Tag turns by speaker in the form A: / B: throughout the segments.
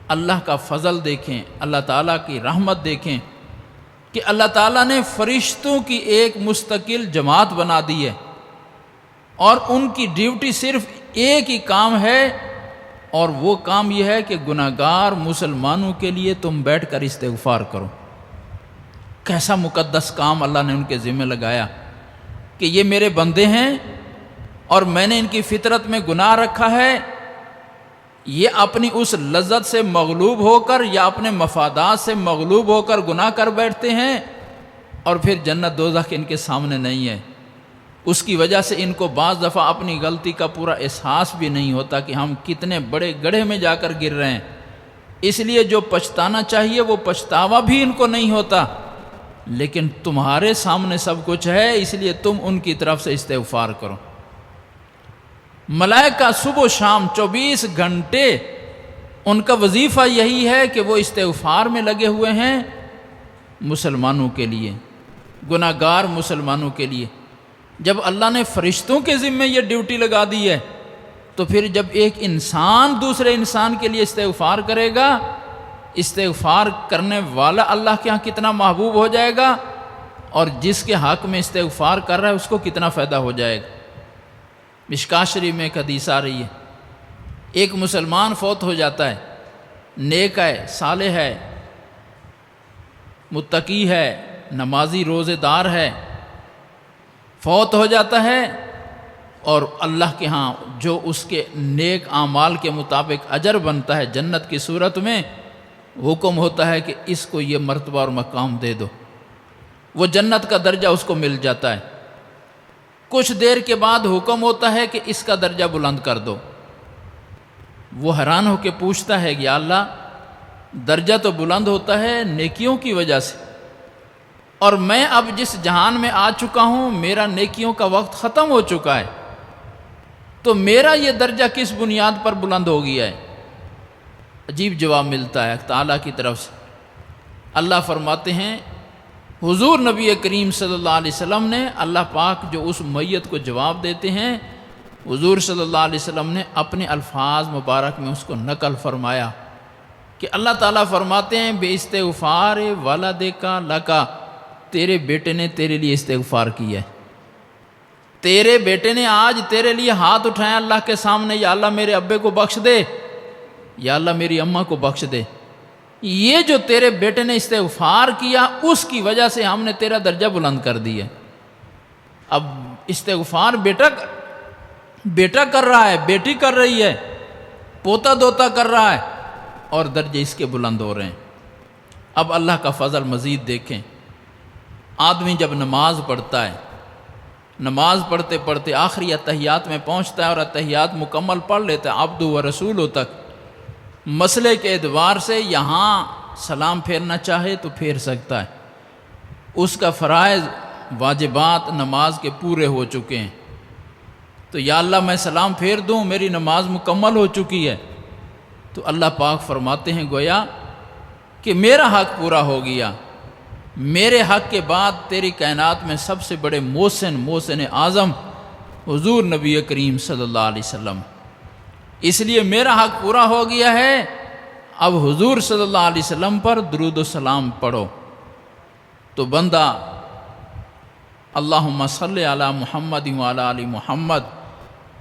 A: اللہ کا فضل دیکھیں، اللہ تعالیٰ کی رحمت دیکھیں کہ اللہ تعالیٰ نے فرشتوں کی ایک مستقل جماعت بنا دی ہے، اور ان کی ڈیوٹی صرف ایک ہی کام ہے، اور وہ کام یہ ہے کہ گناہگار مسلمانوں کے لیے تم بیٹھ کر استغفار کرو۔ کیسا مقدس کام اللہ نے ان کے ذمہ لگایا کہ یہ میرے بندے ہیں اور میں نے ان کی فطرت میں گناہ رکھا ہے، یہ اپنی اس لذت سے مغلوب ہو کر یا اپنے مفادات سے مغلوب ہو کر گناہ کر بیٹھتے ہیں، اور پھر جنت دوزخ ان کے سامنے نہیں ہے۔ اس کی وجہ سے ان کو بعض دفعہ اپنی غلطی کا پورا احساس بھی نہیں ہوتا کہ ہم کتنے بڑے گڑھے میں جا کر گر رہے ہیں، اس لیے جو پچھتانا چاہیے وہ پچھتاوا بھی ان کو نہیں ہوتا، لیکن تمہارے سامنے سب کچھ ہے، اس لیے تم ان کی طرف سے استغفار کرو۔ ملائکہ صبح و شام 24 گھنٹے ان کا وظیفہ یہی ہے کہ وہ استغفار میں لگے ہوئے ہیں مسلمانوں کے لیے، گناہگار مسلمانوں کے لیے۔ جب اللہ نے فرشتوں کے ذمہ یہ ڈیوٹی لگا دی ہے، تو پھر جب ایک انسان دوسرے انسان کے لیے استغفار کرے گا، استغفار کرنے والا اللہ کے ہاں کتنا محبوب ہو جائے گا، اور جس کے حق میں استغفار کر رہا ہے اس کو کتنا فائدہ ہو جائے گا۔ مشکوٰۃ شریف میں ایک حدیث آ رہی ہے، ایک مسلمان فوت ہو جاتا ہے، نیک ہے، صالح ہے، متقی ہے، نمازی روزے دار ہے، فوت ہو جاتا ہے، اور اللہ کے ہاں جو اس کے نیک اعمال کے مطابق اجر بنتا ہے جنت کی صورت میں، حکم ہوتا ہے کہ اس کو یہ مرتبہ اور مقام دے دو، وہ جنت کا درجہ اس کو مل جاتا ہے۔ کچھ دیر کے بعد حکم ہوتا ہے کہ اس کا درجہ بلند کر دو۔ وہ حیران ہو کے پوچھتا ہے کہ یا اللہ، درجہ تو بلند ہوتا ہے نیکیوں کی وجہ سے، اور میں اب جس جہان میں آ چکا ہوں میرا نیکیوں کا وقت ختم ہو چکا ہے، تو میرا یہ درجہ کس بنیاد پر بلند ہو گیا ہے؟ عجیب جواب ملتا ہے تعالیٰ کی طرف سے۔ اللہ فرماتے ہیں، حضور نبی کریم صلی اللہ علیہ وسلم نے، اللہ پاک جو اس میت کو جواب دیتے ہیں، حضور صلی اللہ علیہ وسلم نے اپنے الفاظ مبارک میں اس کو نقل فرمایا کہ اللہ تعالیٰ فرماتے ہیں، بے استغفار والدک لکا، تیرے بیٹے نے تیرے لیے استغفار کیا ہے، تیرے بیٹے نے آج تیرے لیے ہاتھ اٹھایا اللہ کے سامنے، یا اللہ میرے ابے کو بخش دے، یا اللہ میری اماں کو بخش دے۔ یہ جو تیرے بیٹے نے استغفار کیا، اس کی وجہ سے ہم نے تیرا درجہ بلند کر دیا۔ اب استغفار بیٹا کر رہا ہے، بیٹی کر رہی ہے، پوتا دوتا کر رہا ہے، اور درجے اس کے بلند ہو رہے ہیں۔ اب اللہ کا فضل مزید دیکھیں، آدمی جب نماز پڑھتا ہے، نماز پڑھتے پڑھتے آخری اتحیات میں پہنچتا ہے اور اتحیات مکمل پڑھ لیتا ہے عبد و رسول تک، مسئلے کے اعتبار سے یہاں سلام پھیرنا چاہے تو پھیر سکتا ہے، اس کا فرائض واجبات نماز کے پورے ہو چکے ہیں، تو یا اللہ میں سلام پھیر دوں، میری نماز مکمل ہو چکی ہے، تو اللہ پاک فرماتے ہیں گویا کہ میرا حق پورا ہو گیا، میرے حق کے بعد تیری کائنات میں سب سے بڑے محسن اعظم حضور نبی کریم صلی اللہ علیہ وسلم، اس لیے میرا حق پورا ہو گیا ہے، اب حضور صلی اللہ علیہ وسلم پر درود و سلام پڑھو۔ تو بندہ اللہم صلی علی محمد وعلی آل محمد،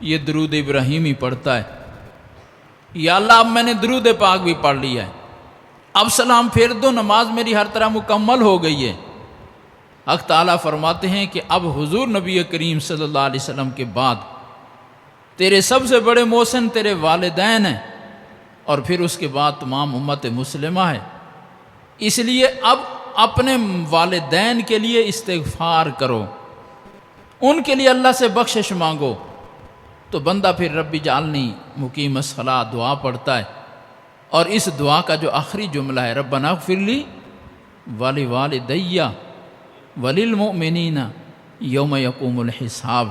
A: یہ درود ابراہیمی پڑھتا ہے، یا اللہ اب میں نے درود پاک بھی پڑھ لیا ہے، اب سلام پھیر دو، نماز میری ہر طرح مکمل ہو گئی ہے۔ حق تعالیٰ فرماتے ہیں کہ اب حضور نبی کریم صلی اللہ علیہ وسلم کے بعد تیرے سب سے بڑے محسن تیرے والدین ہیں، اور پھر اس کے بعد تمام امت مسلمہ ہے، اس لیے اب اپنے والدین کے لیے استغفار کرو، ان کے لیے اللہ سے بخشش مانگو۔ تو بندہ پھر رب جعلنی مقیم الصلاۃ دعا پڑھتا ہے، اور اس دعا کا جو آخری جملہ ہے ربنا اغفر لی ولوالدی وللمؤمنین یوم یقوم الحساب،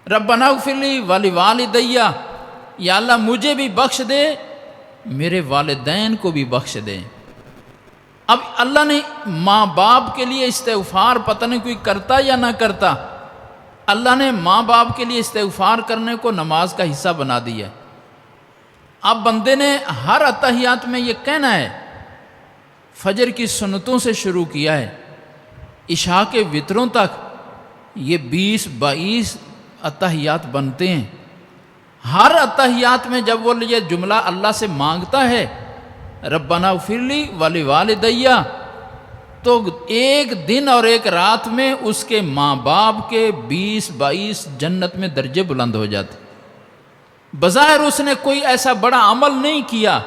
A: ربنا اغفر لی ولوالدی، یا اللہ مجھے بھی بخش دے، میرے والدین کو بھی بخش دے۔ اب اللہ نے ماں باپ کے لیے استغفار پتہ نہیں کوئی کرتا یا نہ کرتا، اللہ نے ماں باپ کے لیے استغفار کرنے کو نماز کا حصہ بنا دیا۔ اب بندے نے ہر اتحیات میں یہ کہنا ہے، فجر کی سنتوں سے شروع کیا ہے، عشاء کے وتروں تک یہ 20-22 اتحیات بنتے ہیں۔ ہر اتحیات میں جب وہ یہ جملہ اللہ سے مانگتا ہے ربنا اغفر لی ولوالدی، تو ایک دن اور ایک رات میں اس کے ماں باپ کے 20-22 جنت میں درجے بلند ہو جاتے۔ بظاہر اس نے کوئی ایسا بڑا عمل نہیں کیا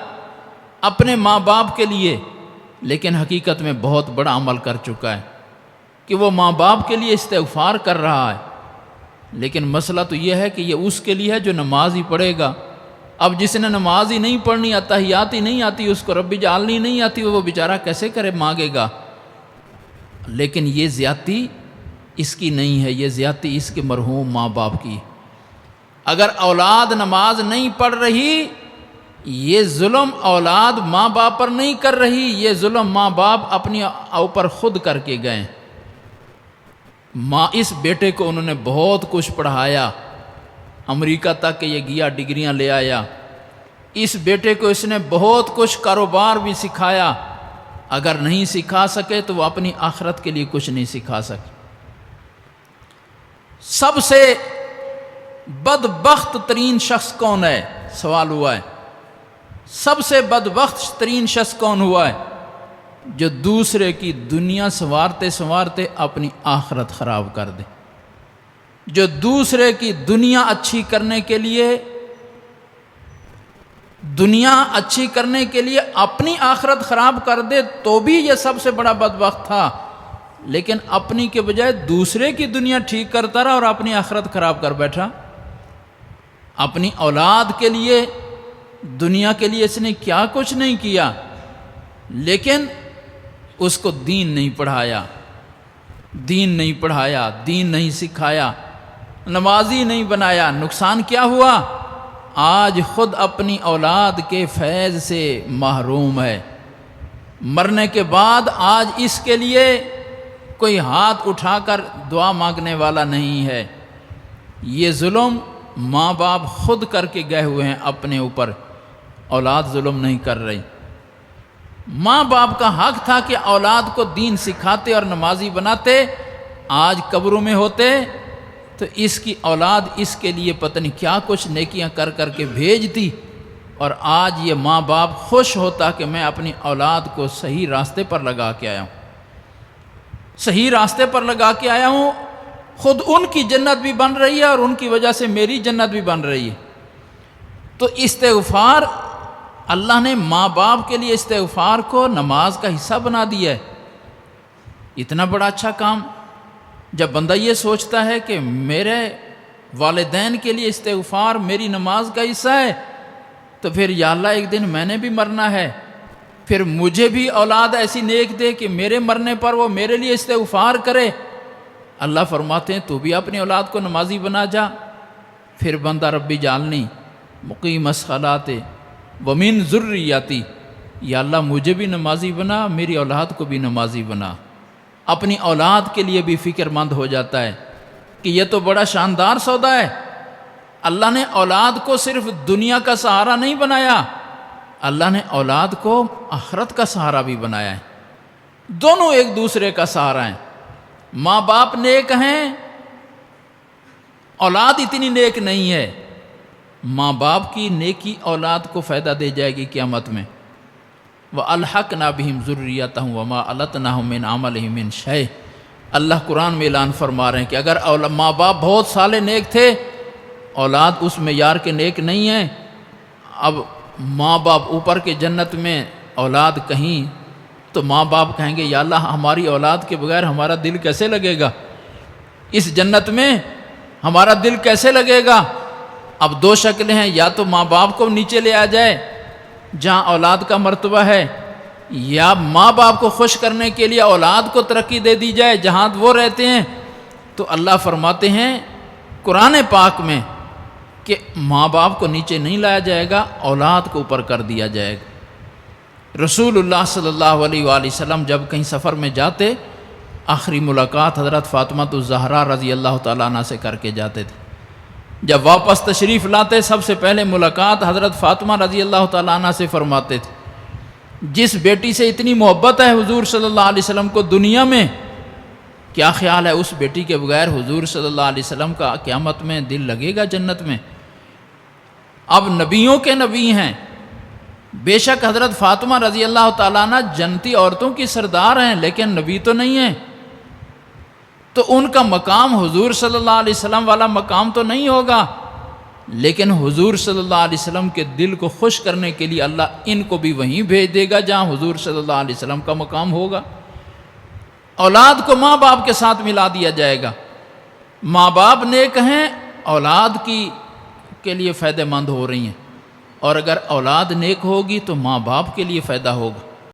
A: اپنے ماں باپ کے لیے، لیکن حقیقت میں بہت بڑا عمل کر چکا ہے کہ وہ ماں باپ کے لیے استغفار کر رہا ہے۔ لیکن مسئلہ تو یہ ہے کہ یہ اس کے لیے ہے جو نماز ہی پڑھے گا۔ اب جس نے نماز ہی نہیں پڑھنی، اتحیات ہی نہیں آتی، اس کو رب اجعلنی نہیں آتی، وہ بیچارہ کیسے کرے، مانگے گا؟ لیکن یہ زیادتی اس کی نہیں ہے، یہ زیادتی اس کے مرحوم ماں باپ کی۔ اگر اولاد نماز نہیں پڑھ رہی، یہ ظلم اولاد ماں باپ پر نہیں کر رہی، یہ ظلم ماں باپ اپنی اوپر خود کر کے گئے۔ ماں اس بیٹے کو انہوں نے بہت کچھ پڑھایا، امریکہ تک کہ یہ گیا ڈگریاں لے آیا۔ اس بیٹے کو اس نے بہت کچھ کاروبار بھی سکھایا، اگر نہیں سکھا سکے تو وہ اپنی آخرت کے لیے کچھ نہیں سکھا سکے۔ سب سے بدبخت ترین شخص کون ہے؟ سوال ہوا ہے، سب سے بدبخت ترین شخص کون ہوا ہے؟ جو دوسرے کی دنیا سنوارتے سنوارتے اپنی آخرت خراب کر دے، جو دوسرے کی دنیا اچھی کرنے کے لیے اپنی آخرت خراب کر دے، تو بھی یہ سب سے بڑا بدبخت تھا، لیکن اپنی کے بجائے دوسرے کی دنیا ٹھیک کرتا رہا اور اپنی آخرت خراب کر بیٹھا۔ اپنی اولاد کے لیے، دنیا کے لیے اس نے کیا کچھ نہیں کیا، لیکن اس کو دین نہیں پڑھایا، دین نہیں سکھایا، نمازی نہیں بنایا۔ نقصان کیا ہوا؟ آج خود اپنی اولاد کے فیض سے محروم ہے۔ مرنے کے بعد آج اس کے لیے کوئی ہاتھ اٹھا کر دعا مانگنے والا نہیں ہے۔ یہ ظلم ماں باپ خود کر کے گئے ہوئے ہیں اپنے اوپر، اولاد ظلم نہیں کر رہی۔ ماں باپ کا حق تھا کہ اولاد کو دین سکھاتے اور نمازی بناتے، آج قبروں میں ہوتے تو اس کی اولاد اس کے لیے پتہ نہیں کیا کچھ نیکیاں کر کر کے بھیجتی، اور آج یہ ماں باپ خوش ہوتا کہ میں اپنی اولاد کو صحیح راستے پر لگا کے آیا ہوں، صحیح راستے پر لگا کے آیا ہوں۔ خود ان کی جنت بھی بن رہی ہے اور ان کی وجہ سے میری جنت بھی بن رہی ہے۔ تو استغفار، اللہ نے ماں باپ کے لیے استغفار کو نماز کا حصہ بنا دیا ہے۔ اتنا بڑا اچھا کام جب بندہ یہ سوچتا ہے کہ میرے والدین کے لیے استغفار میری نماز کا حصہ ہے، تو پھر یا اللہ ایک دن میں نے بھی مرنا ہے، پھر مجھے بھی اولاد ایسی نیک دے کہ میرے مرنے پر وہ میرے لیے استغفار کرے۔ اللہ فرماتے ہیں تو بھی اپنی اولاد کو نمازی بنا جا۔ پھر بندہ رب اجعلنی مقیم الصلاۃ ومن ذریتی، یا اللہ مجھے بھی نمازی بنا، میری اولاد کو بھی نمازی بنا۔ اپنی اولاد کے لیے بھی فکر مند ہو جاتا ہے کہ یہ تو بڑا شاندار سودا ہے۔ اللہ نے اولاد کو صرف دنیا کا سہارا نہیں بنایا، اللہ نے اولاد کو آخرت کا سہارا بھی بنایا ہے۔ دونوں ایک دوسرے کا سہارا ہیں۔ ماں باپ نیک ہیں، اولاد اتنی نیک نہیں ہے، ماں باپ کی نیکی اولاد کو فائدہ دے جائے گی قیامت میں۔ وَأَلْحَقْنَا بِهِمْ ذُرِّيَّتَهُمْ وَمَا أَلَتْنَاهُمْ مِنْ عَمَلِهِمْ مِنْ شَيْءٍ۔ اللہ قرآن میں اعلان فرما رہے ہیں کہ اگر ماں باپ بہت سالے نیک تھے، اولاد اس معیار کے نیک نہیں ہیں، اب ماں باپ اوپر کے جنت میں، اولاد کہیں، تو ماں باپ کہیں گے یا اللہ ہماری اولاد کے بغیر ہمارا دل کیسے لگے گا، اس جنت میں ہمارا دل کیسے لگے گا۔ اب دو شکلیں ہیں، یا تو ماں باپ کو نیچے لے آ جائے جہاں اولاد کا مرتبہ ہے، یا ماں باپ کو خوش کرنے کے لیے اولاد کو ترقی دے دی جائے جہاں وہ رہتے ہیں۔ تو اللہ فرماتے ہیں قرآن پاک میں کہ ماں باپ کو نیچے نہیں لایا جائے گا، اولاد کو اوپر کر دیا جائے گا۔ رسول اللہ صلی اللہ علیہ وآلہ وسلم جب کہیں سفر میں جاتے، آخری ملاقات حضرت فاطمہ الزہرا رضی اللہ تعالیٰ عنہ سے کر کے جاتے تھے۔ جب واپس تشریف لاتے سب سے پہلے ملاقات حضرت فاطمہ رضی اللہ تعالیٰ عنہ سے فرماتے تھے۔ جس بیٹی سے اتنی محبت ہے حضور صلی اللہ علیہ وسلم کو دنیا میں، کیا خیال ہے اس بیٹی کے بغیر حضور صلی اللہ علیہ وسلم کا قیامت میں دل لگے گا جنت میں؟ اب نبیوں کے نبی ہیں، بے شک حضرت فاطمہ رضی اللہ تعالیٰ عنہ جنتی عورتوں کی سردار ہیں، لیکن نبی تو نہیں ہیں، تو ان کا مقام حضور صلی اللہ علیہ وسلم والا مقام تو نہیں ہوگا، لیکن حضور صلی اللہ علیہ وسلم کے دل کو خوش کرنے کے لیے اللہ ان کو بھی وہیں بھیج دے گا جہاں حضور صلی اللہ علیہ وسلم کا مقام ہوگا۔ اولاد کو ماں باپ کے ساتھ ملا دیا جائے گا، ماں باپ نیک ہیں، اولاد کے لیے فائدہ مند ہو رہی ہیں، اور اگر اولاد نیک ہوگی تو ماں باپ کے لیے فائدہ ہوگا۔